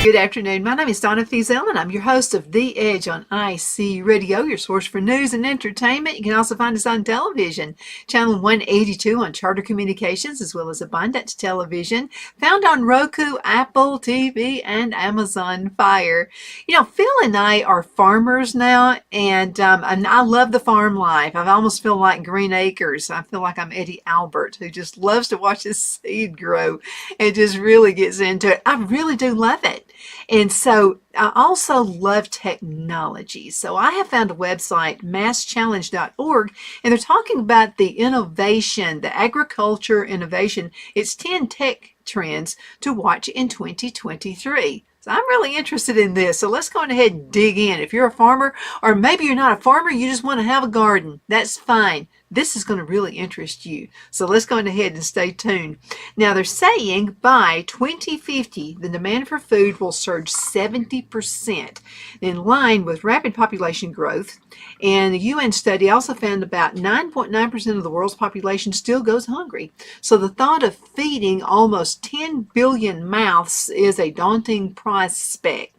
Good afternoon. My name is Donna Feazell, and I'm your host of The Edge on IC Radio, your source for news and entertainment. You can also find us on television, channel 182 on Charter Communications, as well as Abundant Television, found on Roku, Apple TV, and Amazon Fire. You know, Phil and I are farmers now, and I love the farm life. I almost feel like Green Acres. I feel like I'm Eddie Albert, who just loves to watch his seed grow and just really gets into it. I really do love it. And so I also love technology. So I have found a website, masschallenge.org, and they're talking about the innovation, the agriculture innovation. It's 10 tech trends to watch in 2023. So I'm really interested in this. So let's go ahead and dig in. If you're a farmer, or maybe you're not a farmer, you just want to have a garden, that's fine. This is going to really interest you. So let's go ahead and stay tuned. Now they're saying by 2050, the demand for food will surge 70% in line with rapid population growth. And the UN study also found about 9.9% of the world's population still goes hungry. So the thought of feeding almost 10 billion mouths is a daunting prospect.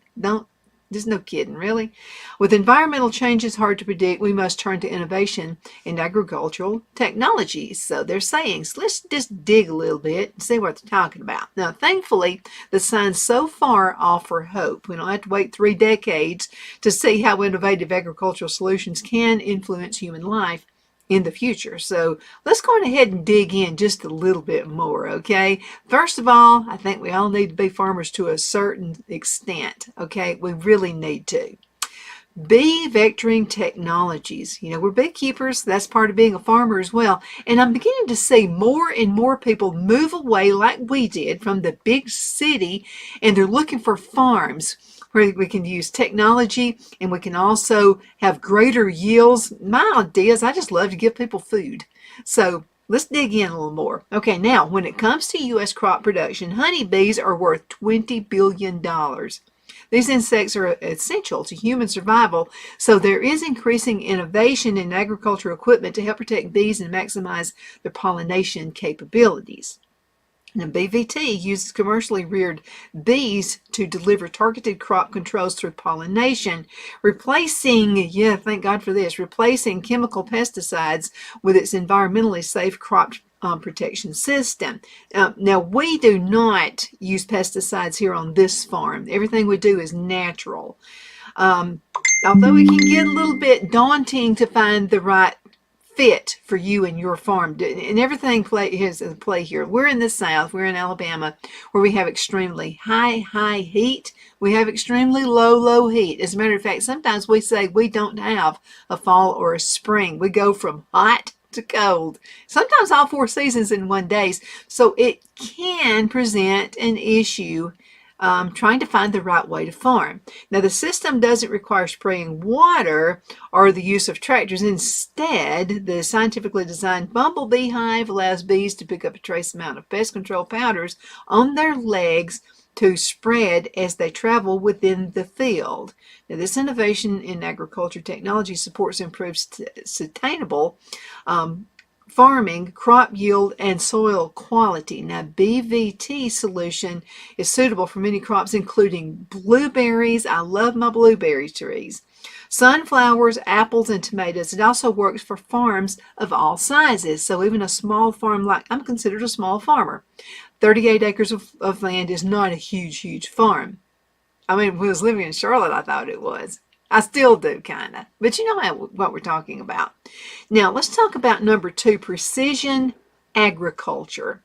There's no kidding, really. With environmental changes hard to predict, we must turn to innovation in agricultural technologies. So they're saying, so let's just dig a little bit and see what they're talking about. Now, thankfully, the signs so far offer hope. We don't have to wait 3 decades to see how innovative agricultural solutions can influence human life in the future. So let's go ahead and dig in just a little bit more, okay? First of all, I think we all need to be farmers to a certain extent, okay? We really need to. Bee vectoring technologies. You know, we're beekeepers. That's part of being a farmer as well. And I'm beginning to see more and more people move away like we did from the big city, and they're looking for farms where we can use technology and we can also have greater yields. My idea is I just love to give people food. So let's dig in a little more. Okay, now when it comes to U.S. crop production, honeybees are worth $20 billion. These insects are essential to human survival, so there is increasing innovation in agricultural equipment to help protect bees and maximize their pollination capabilities. Now, BVT uses commercially reared bees to deliver targeted crop controls through pollination, replacing, yeah, thank God for this, replacing chemical pesticides with its environmentally safe crop protection system. Now, we do not use pesticides here on this farm. Everything we do is natural. Although it can get a little bit daunting to find the right fit for you and your farm, and everything has a play here. We're in the South, we're in Alabama, where we have extremely high heat. We have extremely low heat. As a matter of fact, sometimes we say we don't have a fall or a spring. We go from hot to cold, sometimes all 4 seasons in one day. So it can present an issue trying to find the right way to farm. Now, the system doesn't require spraying water or the use of tractors. Instead, the scientifically designed bumblebee hive allows bees to pick up a trace amount of pest control powders on their legs to spread as they travel within the field. Now, this innovation in agriculture technology supports improved sustainable farming, crop yield, and soil quality. Now, BVT solution is suitable for many crops, including blueberries. I love my blueberry trees. Sunflowers, apples, and tomatoes. It also works for farms of all sizes. So even a small farm, like I'm considered a small farmer. 38 acres of land is not a huge farm. I mean, when I was living in Charlotte, I thought it was. I still do, kind of. But you know what we're talking about. Now, let's talk about number 2, precision agriculture.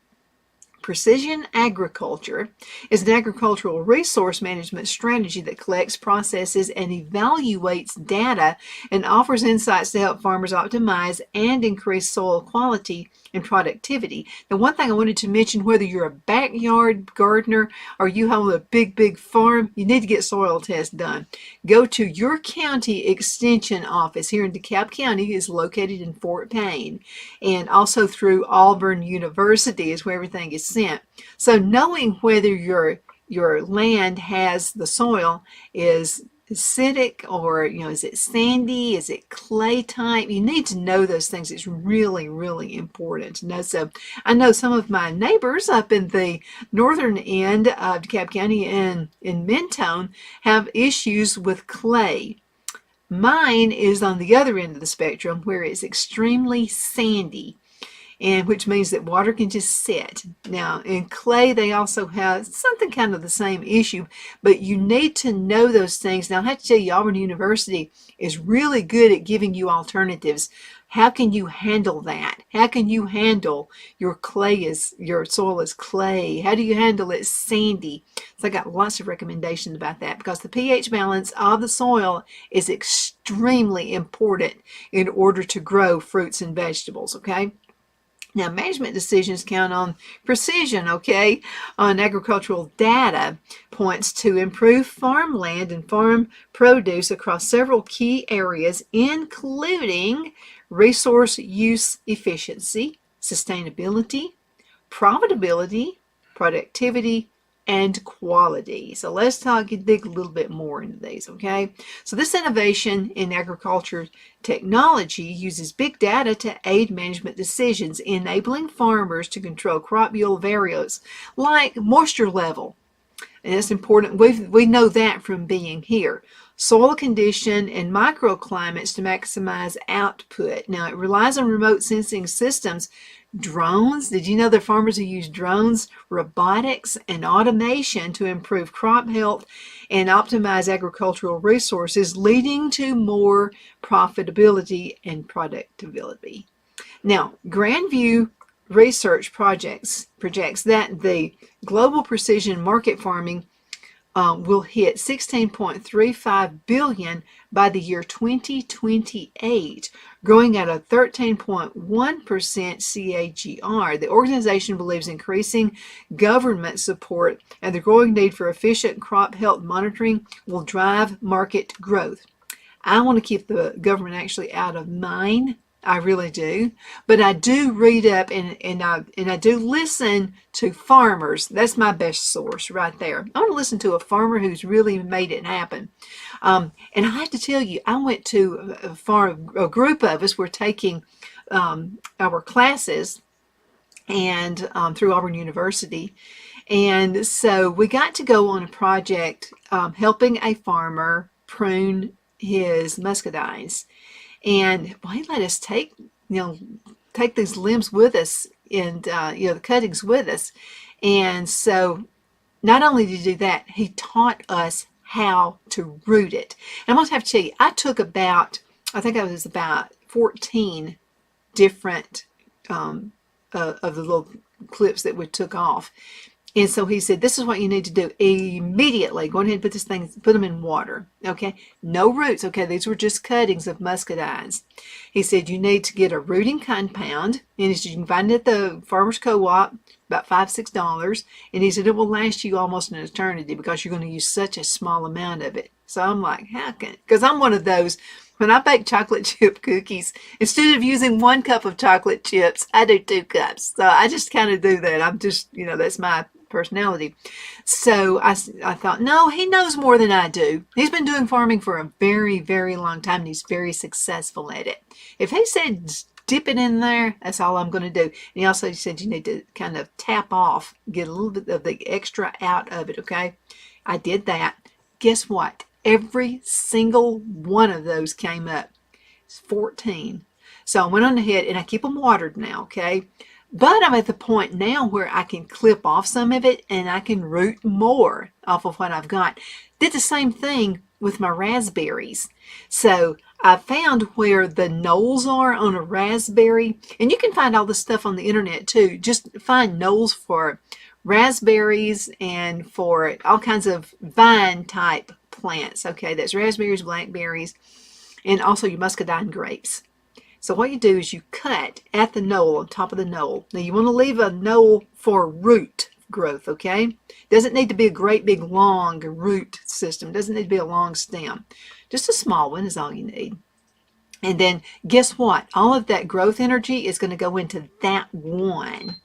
Precision agriculture is an agricultural resource management strategy that collects, processes, and evaluates data and offers insights to help farmers optimize and increase soil quality and productivity. Now, one thing I wanted to mention, whether you're a backyard gardener or you own a big farm, you need to get soil tests done. Go to your county extension office here in DeKalb County. Is located in Fort Payne, and also through Auburn University is where everything is sent. So knowing whether your land has the soil is acidic, or is it sandy, is it clay type? You need to know those things. It's really, really important to know. So I know some of my neighbors up in the northern end of DeKalb County in Mentone have issues with clay. Mine is on the other end of the spectrum, where it's extremely sandy, and which means that water can just sit. Now, in clay, they also have something kind of the same issue, but you need to know those things. Now, I have to tell you, Auburn University is really good at giving you alternatives. How can you handle that? How can you handle your soil is clay? How do you handle it sandy? So I got lots of recommendations about that, because the pH balance of the soil is extremely important in order to grow fruits and vegetables, okay? Now, management decisions count on precision, okay? On agricultural data points to improve farmland and farm produce across several key areas, including resource use efficiency, sustainability, profitability, productivity, and quality. So let's dig a little bit more into these, okay? So this innovation in agriculture technology uses big data to aid management decisions, enabling farmers to control crop yield variables like moisture level. And it's important. We know that from being here. Soil condition and microclimates to maximize output. Now, it relies on remote sensing systems. Drones, did you know there are farmers who use drones, robotics, and automation to improve crop health and optimize agricultural resources, leading to more profitability and productivity? Now, Grandview Research projects that the global precision market farming will hit 16.35 billion by the year 2028, growing at a 13.1% CAGR. The organization believes increasing government support and the growing need for efficient crop health monitoring will drive market growth. I want to keep the government actually out of mine. I really do. But I do read up and I do listen to farmers. That's my best source right there. I want to listen to a farmer who's really made it happen. And I have to tell you, I went to a group of us were taking our classes and through Auburn University. And so we got to go on a project helping a farmer prune his muscadines. And he let us take these limbs with us, and the cuttings with us. And so not only did he do that, he taught us how to root it. And I'm going to have to tell you, I took about 14 different of the little clips that we took off. And so he said, this is what you need to do immediately. Go ahead and put them in water, okay? No roots, okay? These were just cuttings of muscadines. He said, you need to get a rooting compound, and he said, you can find it at the Farmer's Co-op, about $5, $6. And he said, it will last you almost an eternity because you're going to use such a small amount of it. So I'm like, because I'm one of those, when I bake chocolate chip cookies, instead of using 1 cup of chocolate chips, I do 2 cups. So I just kind of do that. I'm just, that's my personality. So I thought, no, he knows more than I do. He's been doing farming for a very, very long time, and he's very successful at it. If he said dip it in there, that's all I'm going to do. And he also said you need to kind of tap off, get a little bit of the extra out of it, okay? I did that. Guess what? Every single one of those came up. It's 14. So I went on ahead, and I keep them watered now, okay? But I'm at the point now where I can clip off some of it and I can root more off of what I've got. Did the same thing with my raspberries. So I found where the knolls are on a raspberry, and you can find all this stuff on the internet too. Just find knolls for raspberries and for all kinds of vine type plants. Okay, that's raspberries, blackberries, and also your muscadine grapes. So what you do is you cut at the knoll, on top of the knoll. Now you want to leave a knoll for root growth, okay? Doesn't need to be a great big long root system. Doesn't need to be a long stem. Just a small one is all you need. And then guess what? All of that growth energy is going to go into that one.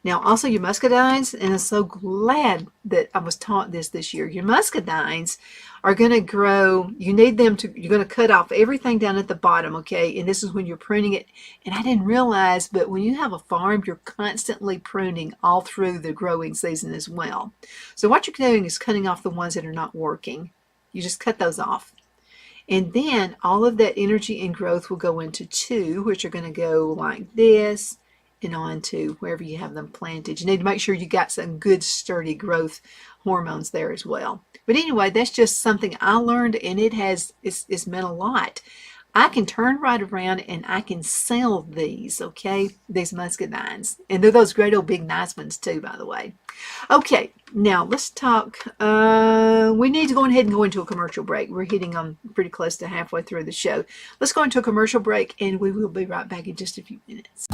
Now, also your muscadines, and I'm so glad that I was taught this year. Your muscadines are going to grow. You need them to, you're going to cut off everything down at the bottom, okay? And this is when you're pruning it. And I didn't realize, but when you have a farm, you're constantly pruning all through the growing season as well. So what you're doing is cutting off the ones that are not working. You just cut those off. And then all of that energy and growth will go into two, which are going to go like this and on to wherever you have them planted. You need to make sure you got some good sturdy growth hormones there as well. But anyway, that's just something I learned, and it's meant a lot. I can turn right around and I can sell these, okay? These muscadines. And they're those great old big nice ones too, by the way. Okay, now let's talk. We need to go ahead and go into a commercial break. We're hitting pretty close to halfway through the show. Let's go into a commercial break, and we will be right back in just a few minutes.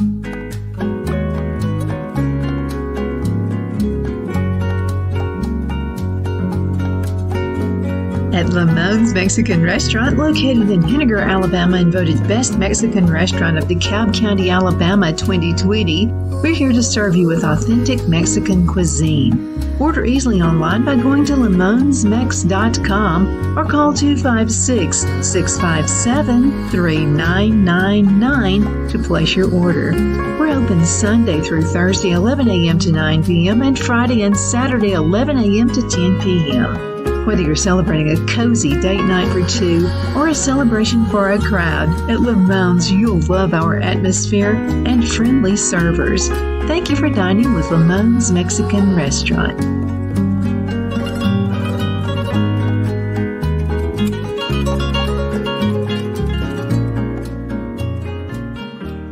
At Lamone's Mexican Restaurant, located in Henniger, Alabama, and voted Best Mexican Restaurant of DeKalb County, Alabama 2020, we're here to serve you with authentic Mexican cuisine. Order easily online by going to lamonsmex.com or call 256-657-3999 to place your order. We're open Sunday through Thursday 11 a.m. to 9 p.m. and Friday and Saturday 11 a.m. to 10 p.m. Whether you're celebrating a cozy date night for two or a celebration for a crowd, at Lamone's you'll love our atmosphere and friendly servers. Thank you for dining with Lamone's Mexican Restaurant.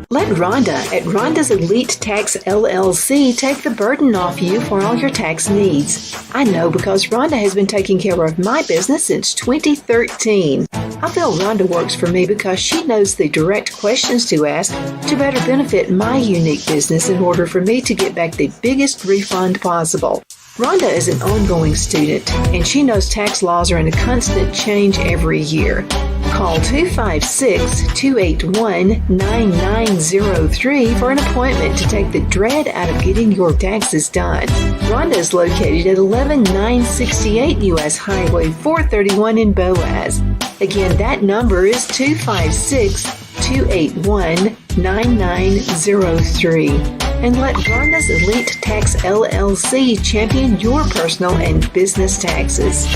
Let Rhonda at Rhonda's Elite Tax LLC take the burden off you for all your tax needs. I know because Rhonda has been taking care of my business since 2013. I feel Rhonda works for me because she knows the direct questions to ask to better benefit my unique business in order for me to get back the biggest refund possible. Rhonda is an ongoing student, and she knows tax laws are in a constant change every year. Call 256-281-9903 for an appointment to take the dread out of getting your taxes done. Rhonda is located at 11968 U.S. Highway 431 in Boaz. Again, that number is 256-281-9903. And let Rhonda's Elite Tax LLC champion your personal and business taxes.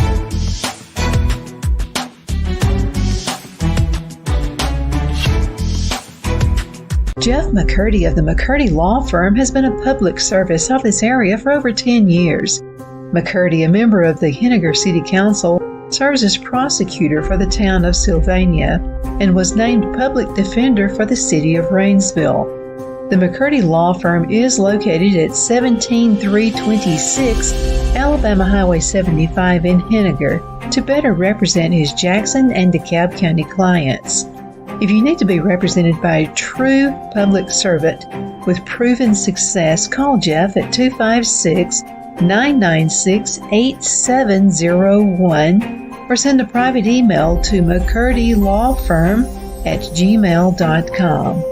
Jeff McCurdy of the McCurdy Law Firm has been a public service of this area for over 10 years. McCurdy, a member of the Henniger City Council, serves as prosecutor for the town of Sylvania and was named public defender for the city of Rainsville. The McCurdy Law Firm is located at 17326 Alabama Highway 75 in Henniger to better represent his Jackson and DeKalb County clients. If you need to be represented by a true public servant with proven success, call Jeff at 256-996-8701 or send a private email to mccurdylawfirm@gmail.com.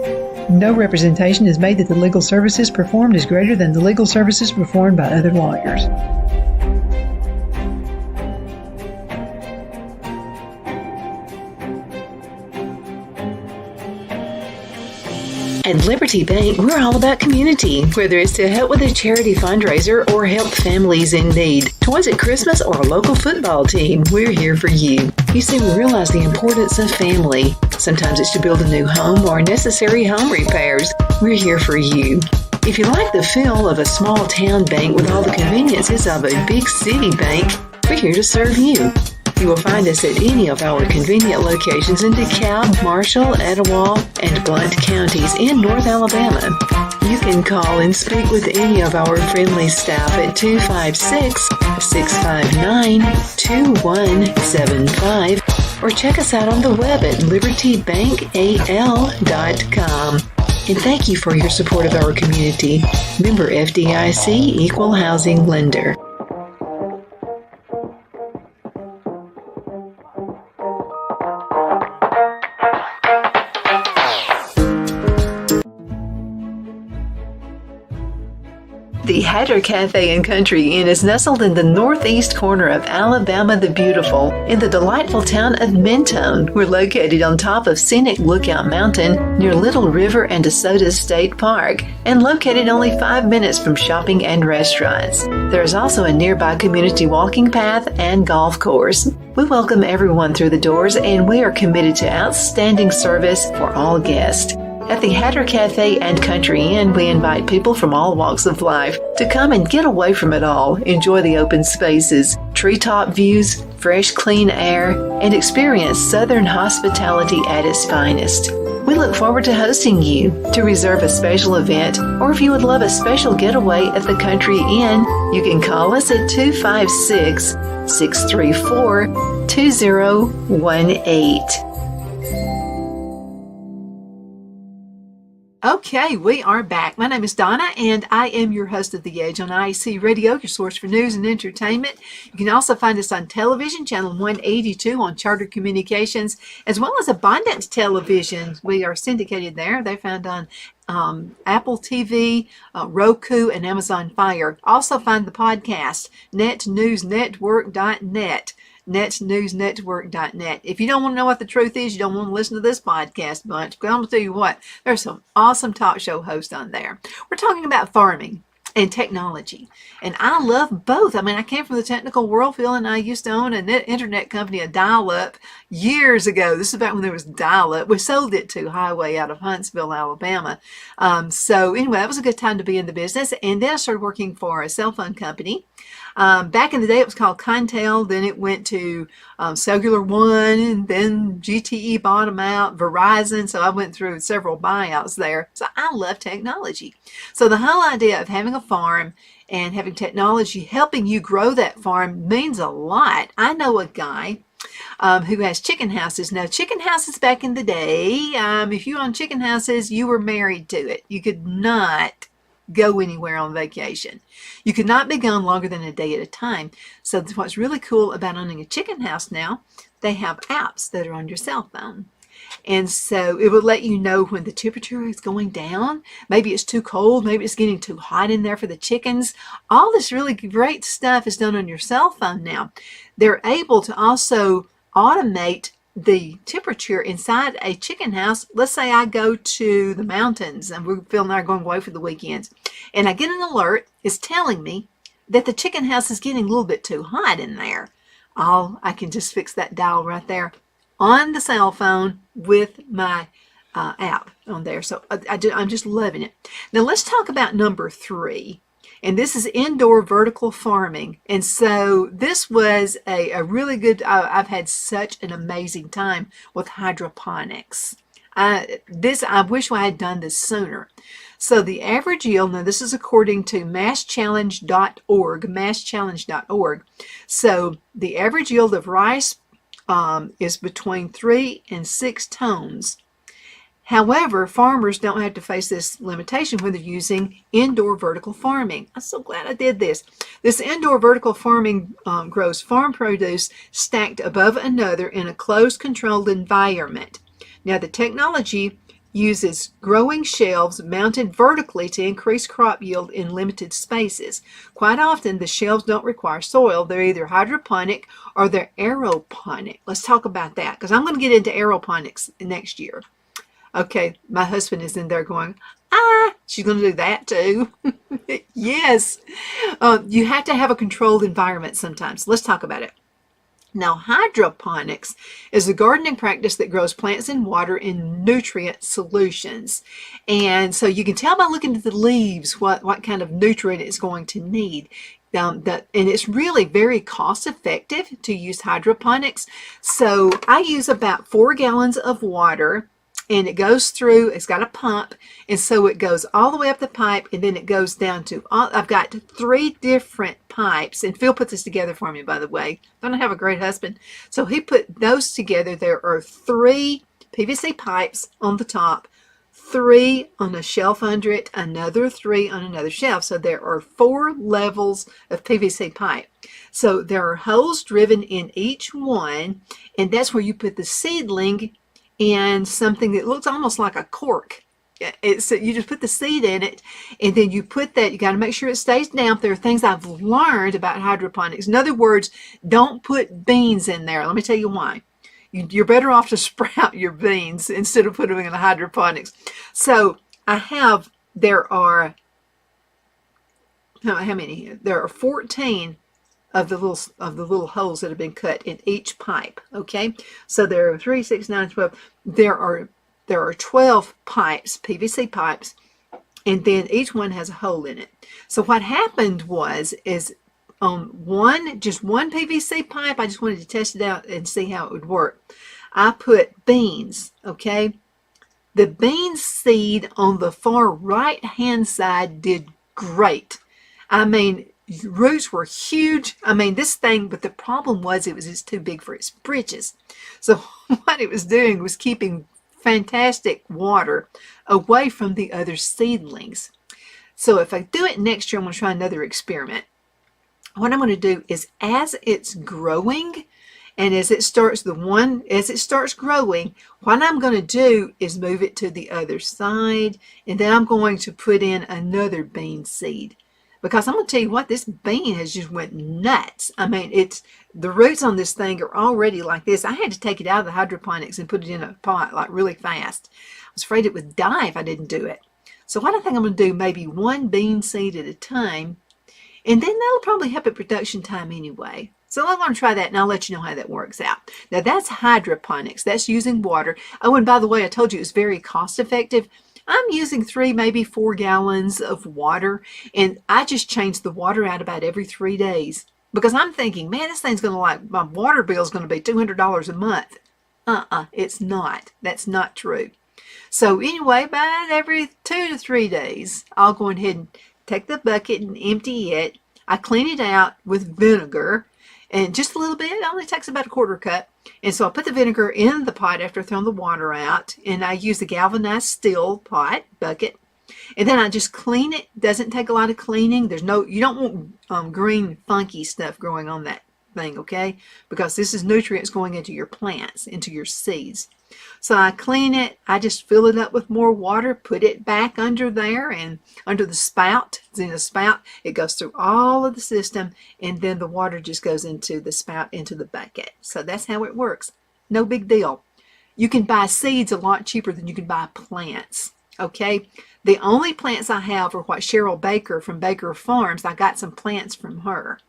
No representation is made that the legal services performed is greater than the legal services performed by other lawyers. At Liberty Bank, we're all about community, whether it's to help with a charity fundraiser or help families in need. Toys at Christmas or a local football team, we're here for you. You see, we realize the importance of family. Sometimes it's to build a new home or necessary home repairs. We're here for you. If you like the feel of a small town bank with all the conveniences of a big city bank, we're here to serve you. You will find us at any of our convenient locations in DeKalb, Marshall, Etowah, and Blount counties in North Alabama. You can call and speak with any of our friendly staff at 256-659-2175 or check us out on the web at libertybankal.com. And thank you for your support of our community. Member FDIC Equal Housing Lender. The Hatter Cafe and Country Inn is nestled in the northeast corner of Alabama the Beautiful in the delightful town of Mentone. We're located on top of scenic Lookout Mountain near Little River and DeSoto State Park and located only 5 minutes from shopping and restaurants. There is also a nearby community walking path and golf course. We welcome everyone through the doors and we are committed to outstanding service for all guests. At the Hatter Cafe and Country Inn, we invite people from all walks of life to come and get away from it all, enjoy the open spaces, treetop views, fresh, clean air, and experience Southern hospitality at its finest. We look forward to hosting you. To reserve a special event, or if you would love a special getaway at the Country Inn, you can call us at 256-634-2018. Okay, we are back. My name is Donna, and I am your host of The Edge on IEC Radio, your source for news and entertainment. You can also find us on television, channel 182 on Charter Communications, as well as Abundance Television. We are syndicated there. They're found on Apple TV, Roku, and Amazon Fire. Also find the podcast, netnewsnetwork.net. netnewsnetwork.net. If you don't want to know what the truth is, you don't want to listen to this podcast bunch, but I'm going to tell you what, there's some awesome talk show hosts on there. We're talking about farming and technology, and I love both. I mean, I came from the technical world, Phil and I used to own an internet company, a dial-up, years ago. This is back when there was dial-up. We sold it to Highway out of Huntsville, Alabama. So anyway, that was a good time to be in the business, and then I started working for a cell phone company. Back in the day, it was called Contel. Then it went to Cellular One, and then GTE bought them out, Verizon. So I went through several buyouts there. So I love technology. So the whole idea of having a farm and having technology helping you grow that farm means a lot. I know a guy who has chicken houses. Now, chicken houses back in the day, if you owned chicken houses, you were married to it. You could not go anywhere on vacation. You could not be gone longer than a day at a time. So what's really cool about owning a chicken house now, they have apps that are on your cell phone. And so it will let you know when the temperature is going down. Maybe it's too cold. Maybe it's getting too hot in there for the chickens. All this really great stuff is done on your cell phone now. They're able to also automate the temperature inside a chicken house. Let's say I go to the mountains and Phil and I are going away for the weekends, and I get an alert. It's telling me that the chicken house is getting a little bit too hot in there. I can just fix that dial right there on the cell phone with my app on there. So I'm just loving it. Now let's talk about number 3. And this is indoor vertical farming. And so this was a really good, I've had such an amazing time with hydroponics. I wish I had done this sooner. So the average yield, now this is according to masschallenge.org. So the average yield of rice is between 3 and 6 tons. However, farmers don't have to face this limitation when they're using indoor vertical farming. I'm so glad I did this. This indoor vertical farming grows farm produce stacked above another in a closed, controlled environment. Now, the technology uses growing shelves mounted vertically to increase crop yield in limited spaces. Quite often, the shelves don't require soil. They're either hydroponic or they're aeroponic. Let's talk about that, because I'm going to get into aeroponics next year. Okay, my husband is in there going, she's going to do that too. Yes. You have to have a controlled environment sometimes. Let's talk about it. Now, hydroponics is a gardening practice that grows plants in water in nutrient solutions. And so you can tell by looking at the leaves what kind of nutrient it's going to need. And it's really very cost effective to use hydroponics. So I use about 4 gallons of water, and it goes through, it's got a pump, and so it goes all the way up the pipe, and then it goes down to, I've got 3 different pipes, and Phil put this together for me, by the way. Don't I have a great husband? So he put those together. There are 3 PVC pipes on the top, 3 on a shelf under it, another 3 on another shelf. So there are 4 levels of PVC pipe. So there are holes driven in each one, and that's where you put the seedling and something that looks almost like a cork. it's you just put the seed in it, and then you put that. You got to make sure it stays damp. There are things I've learned about hydroponics. In other words, don't put beans in there. Let me tell you why. You're better off to sprout your beans instead of putting them in the hydroponics. So there are how many? There are 14 of the little holes that have been cut in each pipe. Okay, so there are 3, 6, 9, 12. There are 12 pipes, PVC pipes, and then each one has a hole in it. So what happened is on just one PVC pipe, I just wanted to test it out and see how it would work. I put beans, okay? The bean seed on the far right-hand side did great. I mean, roots were huge. I mean, this thing, but the problem was it was just too big for its britches. So what it was doing was keeping fantastic water away from the other seedlings. So if I do it next year, I'm going to try another experiment. What I'm going to do is, as it's growing and as it starts growing, what I'm going to do is move it to the other side, and then I'm going to put in another bean seed. Because I'm going to tell you what, this bean has just went nuts. I mean, the roots on this thing are already like this. I had to take it out of the hydroponics and put it in a pot like really fast. I was afraid it would die if I didn't do it. So what I think I'm going to do, maybe one bean seed at a time, and then that'll probably help at production time anyway. So I'm going to try that, and I'll let you know how that works out. Now, that's hydroponics. That's using water. Oh, and by the way, I told you it's very cost effective. I'm using 3, maybe 4 gallons of water, and I just change the water out about every 3 days because I'm thinking, man, this thing's going to my water bill is going to be $200 a month. It's not. That's not true. So anyway, about every 2 to 3 days, I'll go ahead and take the bucket and empty it. I clean it out with vinegar, and just a little bit. It only takes about a 1/4 cup. And so I put the vinegar in the pot after throwing the water out, and I use a galvanized steel bucket, and then I just clean it. Doesn't take a lot of cleaning. You don't want green funky stuff growing on that thing, okay? Because this is nutrients going into your plants, into your seeds. So I clean it. I just fill it up with more water, put it back under there and under the spout. It's in the spout. It goes through all of the system, and then the water just goes into the spout, into the bucket. So that's how it works. No big deal. You can buy seeds a lot cheaper than you can buy plants, okay? The only plants I have are what Cheryl Baker from Baker Farms. I got some plants from her.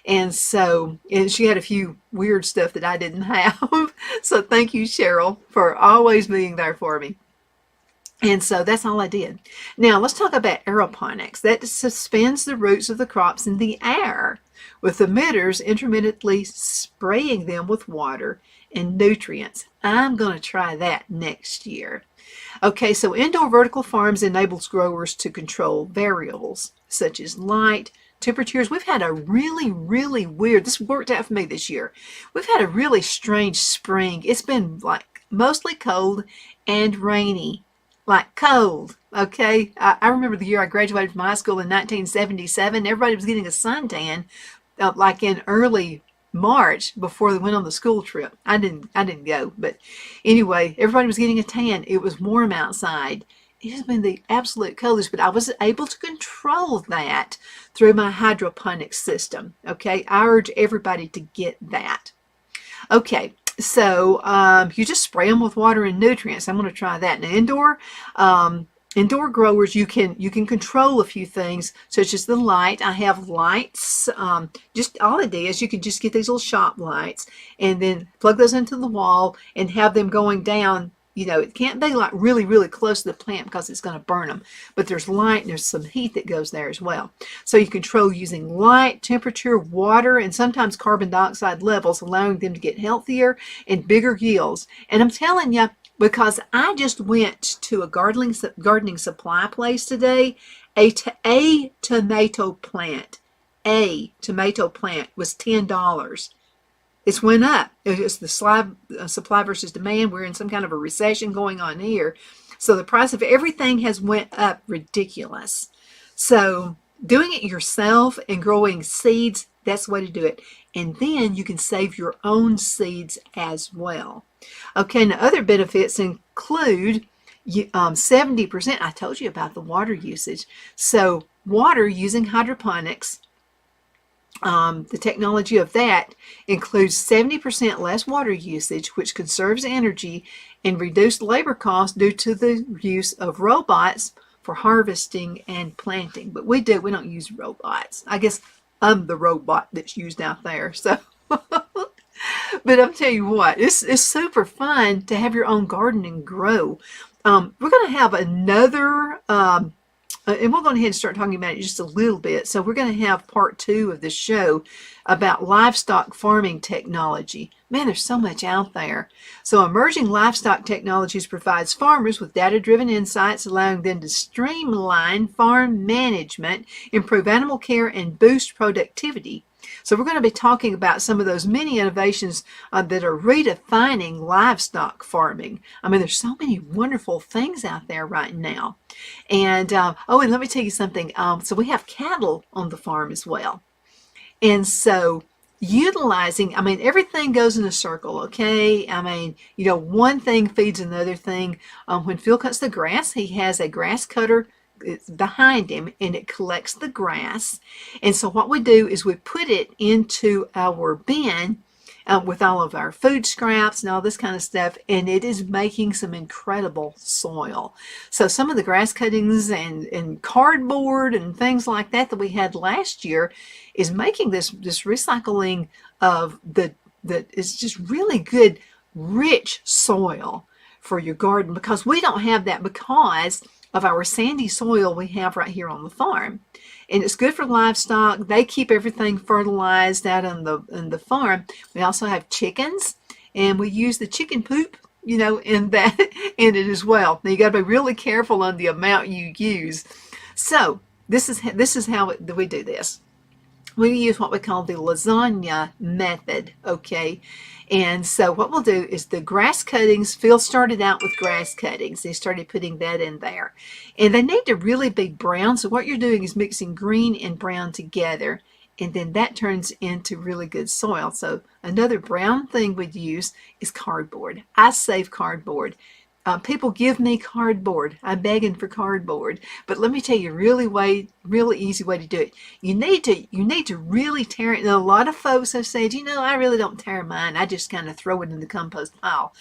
And she had a few weird stuff that I didn't have. So thank you, Cheryl, for always being there for me. And so that's all I did. Now let's talk about aeroponics. That suspends the roots of the crops in the air with emitters intermittently spraying them with water and nutrients. I'm going to try that next year. Okay, so indoor vertical farms enables growers to control variables such as light, temperatures. We've had a really, really weird, this worked out for me this year. We've had a really strange spring. It's been like mostly cold and rainy, like cold. Okay, I remember the year I graduated from high school in 1977. Everybody was getting a suntan like in early March before they went on the school trip. I didn't go, but anyway, everybody was getting a tan. It was warm outside. It has been the absolute coldest, but I was able to control that through my hydroponics system. Okay, I urge everybody to get that. Okay, so you just spray them with water and nutrients. I'm going to try that. Now, indoor growers, you can control a few things, such as the light. I have lights. Just all it is, you can just get these little shop lights and then plug those into the wall and have them going down. You know, it can't be like really, really close to the plant because it's going to burn them. But there's light and there's some heat that goes there as well. So you control using light, temperature, water, and sometimes carbon dioxide levels, allowing them to get healthier and bigger yields. And I'm telling you, because I just went to a gardening supply place today, a tomato plant was $10. It's went up. It's the supply versus demand. We're in some kind of a recession going on here. So the price of everything has went up ridiculous. So doing it yourself and growing seeds, that's the way to do it. And then you can save your own seeds as well. Okay, now other benefits include 70%, I told you about the water usage. So water using hydroponics, the technology of that includes 70% less water usage, which conserves energy and reduced labor costs due to the use of robots for harvesting and planting. But we don't use robots. I guess I'm the robot that's used out there. So, but I'm telling you what, it's super fun to have your own garden and grow. We're going to have another and we'll go ahead and start talking about it just a little bit. So we're going to have part 2 of the show about livestock farming technology. Man, there's so much out there. So emerging livestock technologies provides farmers with data-driven insights, allowing them to streamline farm management, improve animal care, and boost productivity. So we're going to be talking about some of those many innovations that are redefining livestock farming. I mean, there's so many wonderful things out there right now. And and let me tell you something. So we have cattle on the farm as well. And so utilizing, I mean, everything goes in a circle, okay? I mean, one thing feeds another thing. When Phil cuts the grass, he has a grass cutter behind him, and it collects the grass. And so what we do is we put it into our bin with all of our food scraps and all this kind of stuff, and it is making some incredible soil. So some of the grass cuttings and cardboard and things like that we had last year is making this recycling of that is just really good, rich soil for your garden, because we don't have that because of our sandy soil we have right here on the farm. And it's good for livestock. They keep everything fertilized out on the farm. We also have chickens, and we use the chicken poop, in it as well. Now you got to be really careful on the amount you use. So this is how we do this. We use what we call the lasagna method, okay? And so what we'll do is the grass cuttings, Phil started out with grass cuttings. He started putting that in there. And they need to really be brown. So what you're doing is mixing green and brown together. And then that turns into really good soil. So another brown thing we'd use is cardboard. I save cardboard. People give me cardboard. I'm begging for cardboard. But let me tell you a really easy way to do it. You need to really tear it. And a lot of folks have said, I really don't tear mine. I just kind of throw it in the compost pile.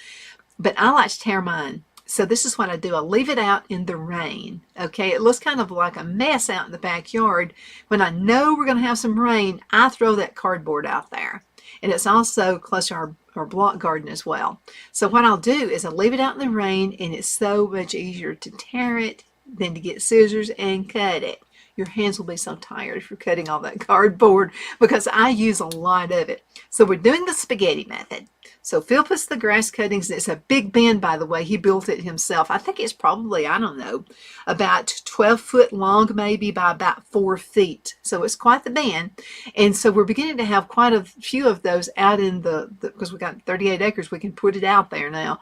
But I like to tear mine. So this is what I do. I leave it out in the rain. Okay, it looks kind of like a mess out in the backyard. When I know we're going to have some rain, I throw that cardboard out there. And it's also close to our block garden as well. So what I'll do is I'll leave it out in the rain, and it's so much easier to tear it than to get scissors and cut it. Your hands will be so tired if you're cutting all that cardboard, because I use a lot of it. So we're doing the spaghetti method. So Phil puts the grass cuttings, it's a big bin, by the way. He built it himself. I think it's probably, I don't know, about 12 foot long, maybe by about 4 feet. So it's quite the bin. And so we're beginning to have quite a few of those out in because we got 38 acres, we can put it out there now.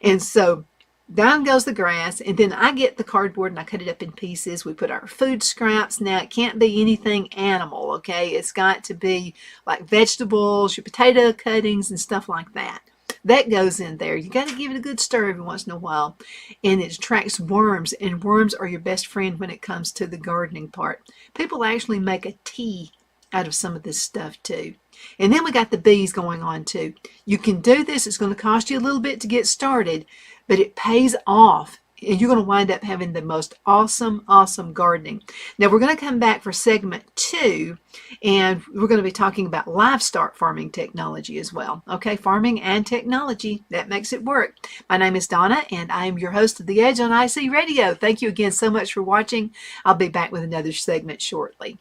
And so down goes the grass, and then I get the cardboard and I cut it up in pieces. We put our food scraps. Now, it can't be anything animal, okay? It's got to be like vegetables, your potato cuttings, and stuff like that. That goes in there. You got to give it a good stir every once in a while. And it attracts worms, and worms are your best friend when it comes to the gardening part. People actually make a tea out of some of this stuff too. And then we got the bees going on too. You can do this. It's going to cost you a little bit to get started, but it pays off, and you're going to wind up having the most awesome gardening. Now we're going to come back for segment 2, and we're going to be talking about livestock farming technology as well. Okay, farming and technology, that makes it work. My name is Donna, and I am your host of The Edge on IC Radio. Thank you again so much for watching. I'll be back with another segment shortly.